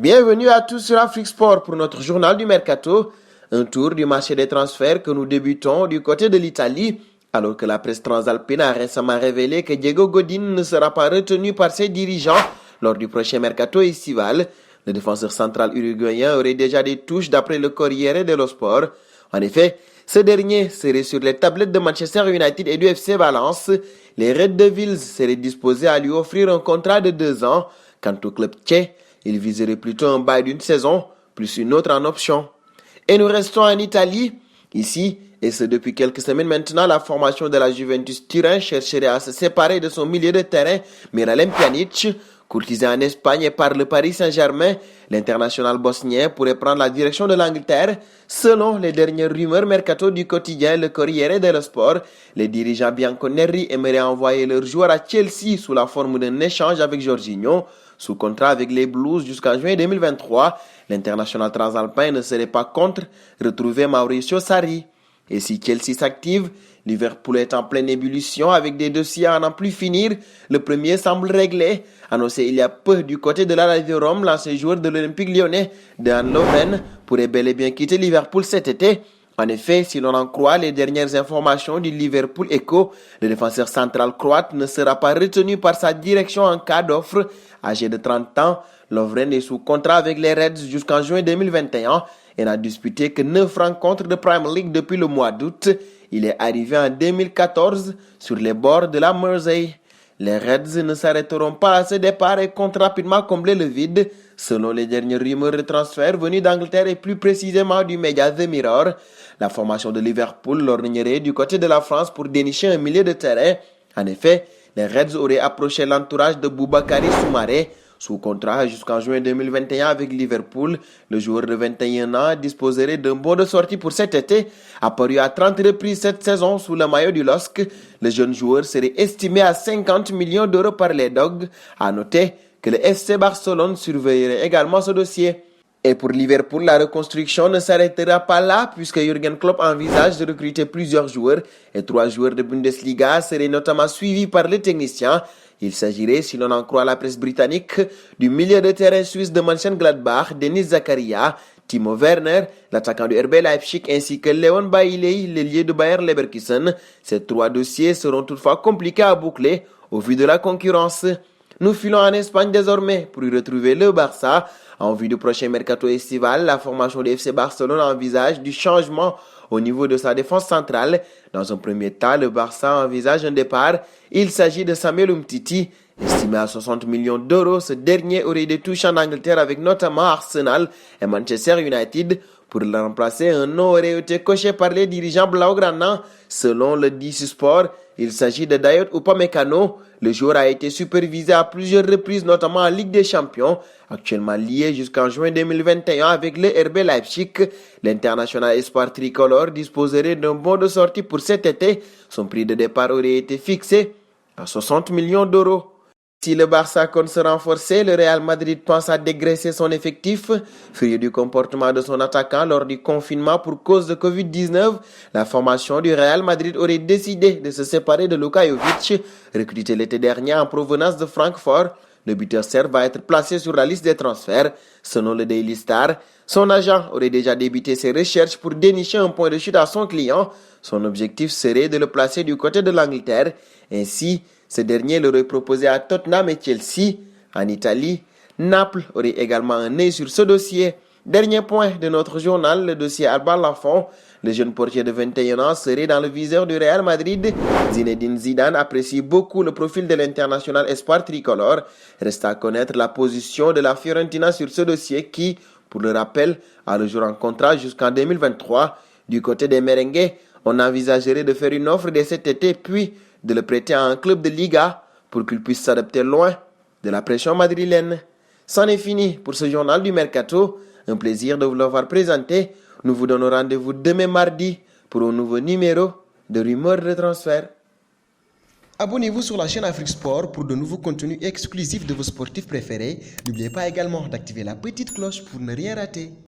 Bienvenue à tous sur Afrique Sport pour notre journal du Mercato. Un tour du marché des transferts que nous débutons du côté de l'Italie, alors que la presse transalpine a récemment révélé que Diego Godin ne sera pas retenu par ses dirigeants lors du prochain Mercato estival. Le défenseur central uruguayen aurait déjà des touches d'après le Corriere dello Sport. En effet, ce dernier serait sur les tablettes de Manchester United et du FC Valence. Les Red Devils seraient disposés à lui offrir un contrat de 2 ans. Quant au club tchèque, il viserait plutôt un bail d'une saison, plus une autre en option. Et nous restons en Italie. Ici, et ce depuis quelques semaines maintenant, la formation de la Juventus Turin chercherait à se séparer de son milieu de terrain, Miralem Pjanic. Courtisé en Espagne par le Paris Saint-Germain, l'international bosnien pourrait prendre la direction de l'Angleterre. Selon les dernières rumeurs mercato du quotidien Le Corriere dello Sport, les dirigeants bianconeri aimeraient envoyer leur joueur à Chelsea sous la forme d'un échange avec Jorginho. Sous contrat avec les Blues jusqu'en juin 2023, l'international transalpin ne serait pas contre retrouver Mauricio Sarri. Et si Chelsea s'active, Liverpool est en pleine ébullition avec des dossiers à n'en plus finir. Le premier semble réglé. Annoncé il y a peu du côté de la Lazio Rome, l'ancien joueur de l'Olympique lyonnais, Dan Lovren, pourrait bel et bien quitter Liverpool cet été. En effet, si l'on en croit les dernières informations du Liverpool Echo, le défenseur central croate ne sera pas retenu par sa direction en cas d'offre. Âgé de 30 ans, Lovren est sous contrat avec les Reds jusqu'en juin 2021 et n'a disputé que 9 rencontres de Premier League depuis le mois d'août. Il est arrivé en 2014 sur les bords de la Mersey. Les Reds ne s'arrêteront pas à ce départ et comptent rapidement combler le vide. Selon les dernières rumeurs de transfert venues d'Angleterre et plus précisément du média The Mirror, la formation de Liverpool lorgnerait du côté de la France pour dénicher un milieu de terrain. En effet, les Reds auraient approché l'entourage de Boubakary Soumaré. Sous contrat jusqu'en juin 2021 avec Liverpool, le joueur de 21 ans disposerait d'un bon de sortie pour cet été. Apparu à 30 reprises cette saison sous le maillot du LOSC, le jeune joueur serait estimé à 50 millions d'euros par les Dogs. À noter que le FC Barcelone surveillerait également ce dossier. Et pour Liverpool, la reconstruction ne s'arrêtera pas là puisque Jürgen Klopp envisage de recruter plusieurs joueurs et 3 joueurs de Bundesliga seraient notamment suivis par les techniciens. Il s'agirait, si l'on en croit la presse britannique, du milieu de terrain suisse de Mönchengladbach, Denis Zakaria, Timo Werner, l'attaquant du RB Leipzig, ainsi que Leon Bailey, l'ailier de Bayer Leverkusen. Ces 3 dossiers seront toutefois compliqués à boucler au vu de la concurrence. Nous filons en Espagne désormais pour y retrouver le Barça. En vue du prochain mercato estival, la formation du FC Barcelone envisage du changement au niveau de sa défense centrale. Dans un premier temps, le Barça envisage un départ. Il s'agit de Samuel Umtiti. Estimé à 60 millions d'euros, ce dernier aurait des touches en Angleterre avec notamment Arsenal et Manchester United. Pour le remplacer, un nom aurait été coché par les dirigeants blaugrana. Selon le DC Sport, il s'agit de Dayot Upamecano. Le joueur a été supervisé à plusieurs reprises, notamment en Ligue des Champions. Actuellement lié jusqu'en juin 2021 avec le RB Leipzig, l'international espoir tricolore disposerait d'un bon de sortie pour cet été. Son prix de départ aurait été fixé à 60 millions d'euros. Si le Barça compte se renforcer, le Real Madrid pense à dégraisser son effectif. Furieux du comportement de son attaquant lors du confinement pour cause de Covid-19, la formation du Real Madrid aurait décidé de se séparer de Luka Jovic, recruté l'été dernier en provenance de Francfort. Le buteur serbe va être placé sur la liste des transferts. Selon le Daily Star, son agent aurait déjà débuté ses recherches pour dénicher un point de chute à son client. Son objectif serait de le placer du côté de l'Angleterre. Ainsi, ce dernier l'aurait proposé à Tottenham et Chelsea. En Italie, Naples aurait également un œil sur ce dossier. Dernier point de notre journal, le dossier Alba Lafont. Le jeune portier de 21 ans serait dans le viseur du Real Madrid. Zinedine Zidane apprécie beaucoup le profil de l'international espoir tricolore. Reste à connaître la position de la Fiorentina sur ce dossier qui, pour le rappel, a le jour en contrat jusqu'en 2023. Du côté des merengues, on envisagerait de faire une offre dès cet été puis de le prêter à un club de Liga pour qu'il puisse s'adapter loin de la pression madrilène. C'en est fini pour ce journal du Mercato. Un plaisir de vous l'avoir présenté. Nous vous donnons rendez-vous demain mardi pour un nouveau numéro de Rumeurs de transfert. Abonnez-vous sur la chaîne Afrique Sport pour de nouveaux contenus exclusifs de vos sportifs préférés. N'oubliez pas également d'activer la petite cloche pour ne rien rater.